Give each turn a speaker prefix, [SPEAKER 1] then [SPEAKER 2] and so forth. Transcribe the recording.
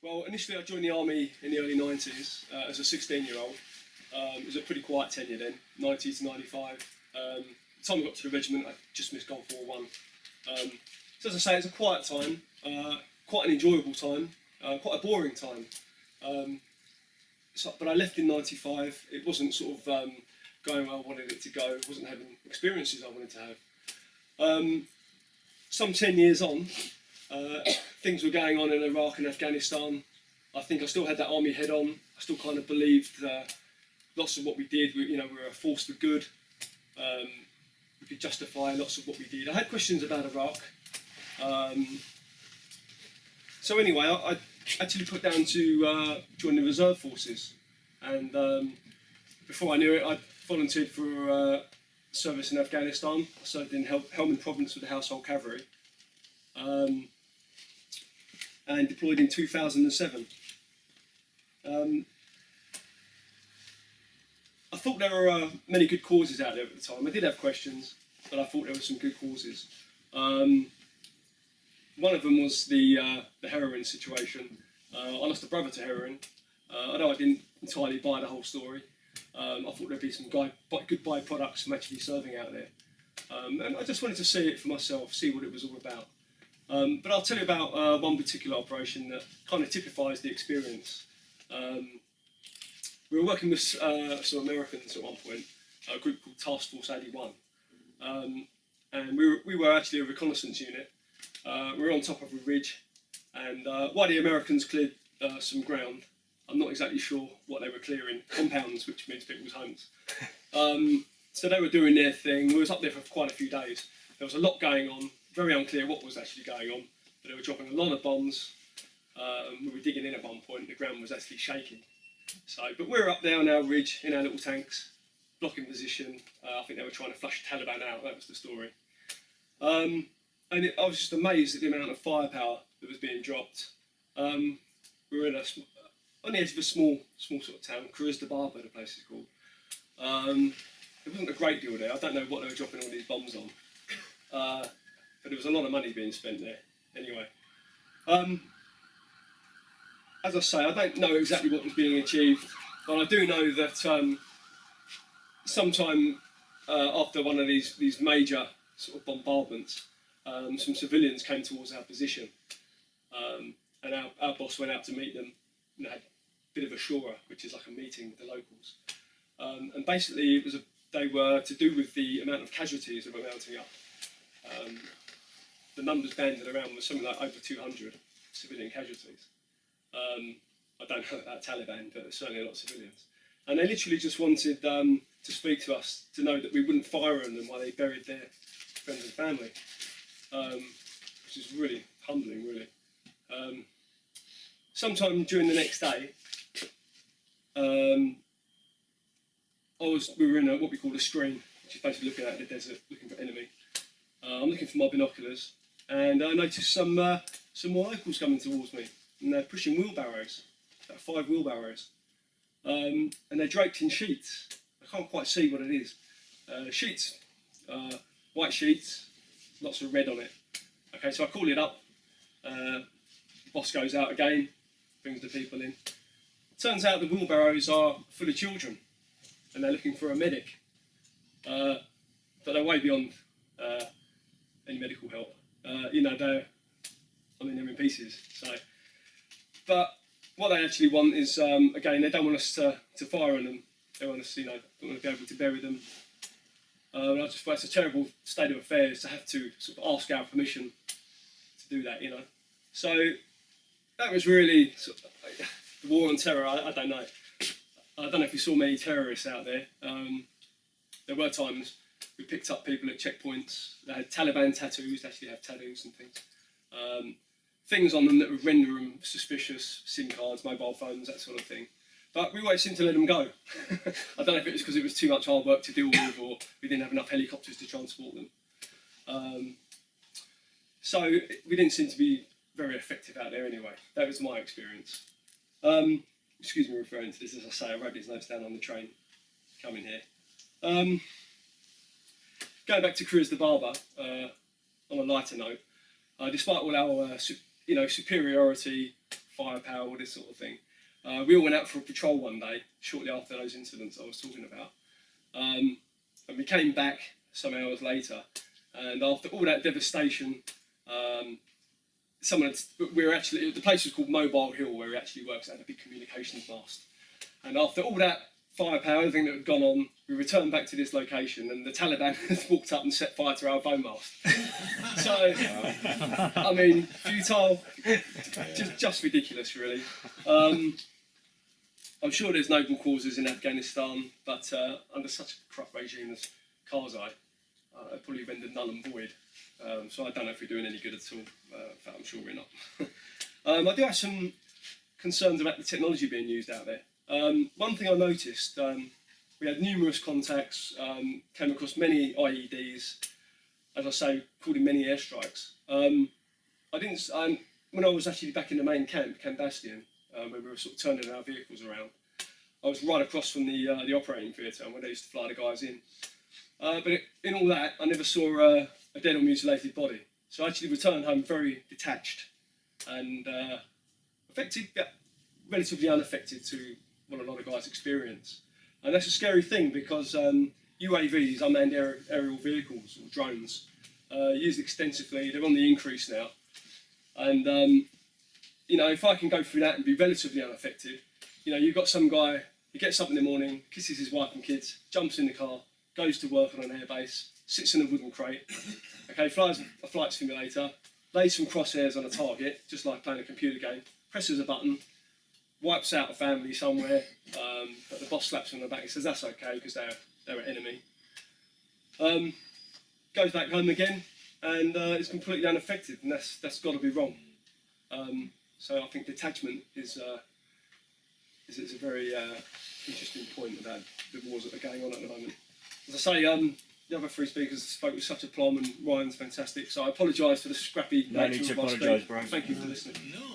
[SPEAKER 1] Well, initially I joined the army in the early 90s as a 16-year-old. It was a pretty quiet tenure then, 90 to 95. The time I got to the regiment, I just missed Gulf War One. So as I say, it's a quiet time, quite an enjoyable time, quite a boring time. But I left in 95. It wasn't sort of going where I wanted it to go. It wasn't having experiences I wanted to have. Some 10 years on, things were going on in Iraq and Afghanistan. I think I still had that army head on. I still kind of believed lots of what we did, we were a force for good. We could justify lots of what we did. I had questions about Iraq. So anyway, I actually put down to join the reserve forces. And before I knew it, I volunteered for service in Afghanistan. I served in Helmand province with the Household Cavalry. And deployed in 2007. I thought there were many good causes out there at the time. I did have questions, but I thought there were some good causes. One of them was the heroin situation. I lost a brother to heroin. Although I didn't entirely buy the whole story, I thought there'd be some good byproducts from actually serving out there. And I just wanted to see it for myself, see what it was all about. But I'll tell you about one particular operation that kind of typifies the experience. We were working with some Americans at one point, a group called Task Force 81. And we were actually a reconnaissance unit. We were on top of a ridge, and while the Americans cleared some ground, I'm not exactly sure what they were clearing, compounds, which means people's homes. So they were doing their thing. We was up there for quite a few days. There was a lot going on. Very unclear what was actually going on, but they were dropping a lot of bombs. We were digging in at one point, the ground was actually shaking. But we were up there on our ridge in our little tanks, blocking position. I think they were trying to flush the Taliban out, that was the story. I was just amazed at the amount of firepower that was being dropped. We were on the edge of a small sort of town, Barber, the place is called. There wasn't a great deal there. I don't know what they were dropping all these bombs on. But there was a lot of money being spent there. Anyway, as I say, I don't know exactly what was being achieved, but I do know that sometime after one of these major sort of bombardments, some civilians came towards our position, and our boss went out to meet them and had a bit of a shura, which is like a meeting with the locals. And basically, they were to do with the amount of casualties that were mounting up. The numbers banded around was something like over 200 civilian casualties. I don't know about Taliban, but certainly a lot of civilians. And they literally just wanted to speak to us, to know that we wouldn't fire on them while they buried their friends and family, which is really humbling, really. Sometime during the next day, we were in what we call a screen, which is basically looking out the desert, looking for enemy. I'm looking for my binoculars, and I noticed some more locals coming towards me, and they're pushing wheelbarrows, about 5 wheelbarrows, and they're draped in sheets. I can't quite see what it is. Sheets, white sheets, lots of red on it. Okay, so I call it up. Boss goes out again, brings the people in. Turns out the wheelbarrows are full of children, and they're looking for a medic, but they're way beyond any medical help. They're in pieces. But what they actually want is, again, they don't want us to fire on them. They want us, don't want to be able to bury them. I just thought it's a terrible state of affairs to have to sort of ask our permission to do that, So that was really sort of, the war on terror. I don't know. I don't know if you saw many terrorists out there. There were times we picked up people at checkpoints that had Taliban tattoos, they actually have tattoos and things. Things on them that would render them suspicious, SIM cards, mobile phones, that sort of thing. But we always seemed to let them go. I don't know if it was because it was too much hard work to deal with, or we didn't have enough helicopters to transport them. So we didn't seem to be very effective out there anyway. That was my experience. Excuse me referring to this, as I say, I wrote these notes down on the train coming here. Going back to Cruz the Barber, on a lighter note, despite all our superiority, firepower, all this sort of thing. We all went out for a patrol one day, shortly after those incidents I was talking about. And we came back some hours later, and after all that devastation, the place was called Mobile Hill, where we actually worked at a big communications mast. And after all that firepower, everything that had gone on, we returned back to this location, and the Taliban had walked up and set fire to our phone mast. So, I mean, futile, just ridiculous, really. I'm sure there's noble causes in Afghanistan, but under such a corrupt regime as Karzai, it probably rendered null and void. So I don't know if we're doing any good at all. In fact, I'm sure we're not. I do have some concerns about the technology being used out there. One thing I noticed, we had numerous contacts, came across many IEDs, as I say, called in many airstrikes. When I was actually back in the main camp, Camp Bastion, when we were sort of turning our vehicles around, I was right across from the operating theatre where they used to fly the guys in. But in all that, I never saw a dead or mutilated body. So I actually returned home very detached and affected, relatively unaffected to what a lot of guys experience. And that's a scary thing because UAVs, unmanned aerial vehicles or drones, used extensively. They're on the increase now. And if I can go through that and be relatively unaffected, you've got some guy, he gets up in the morning, kisses his wife and kids, jumps in the car, goes to work on an airbase, sits in a wooden crate, okay, flies a flight simulator, lays some crosshairs on a target, just like playing a computer game, presses a button, wipes out a family somewhere, but the boss slaps him on the back and says that's okay because they're an enemy. Goes back home again and is completely unaffected, and that's got to be wrong. So I think detachment is a very interesting point about the wars that are going on at the moment. As I say, the other three speakers spoke with such aplomb, and Ryan's fantastic. So I apologise for the scrappy nature of my speech.
[SPEAKER 2] Bro.
[SPEAKER 1] Thank you for listening.
[SPEAKER 3] No.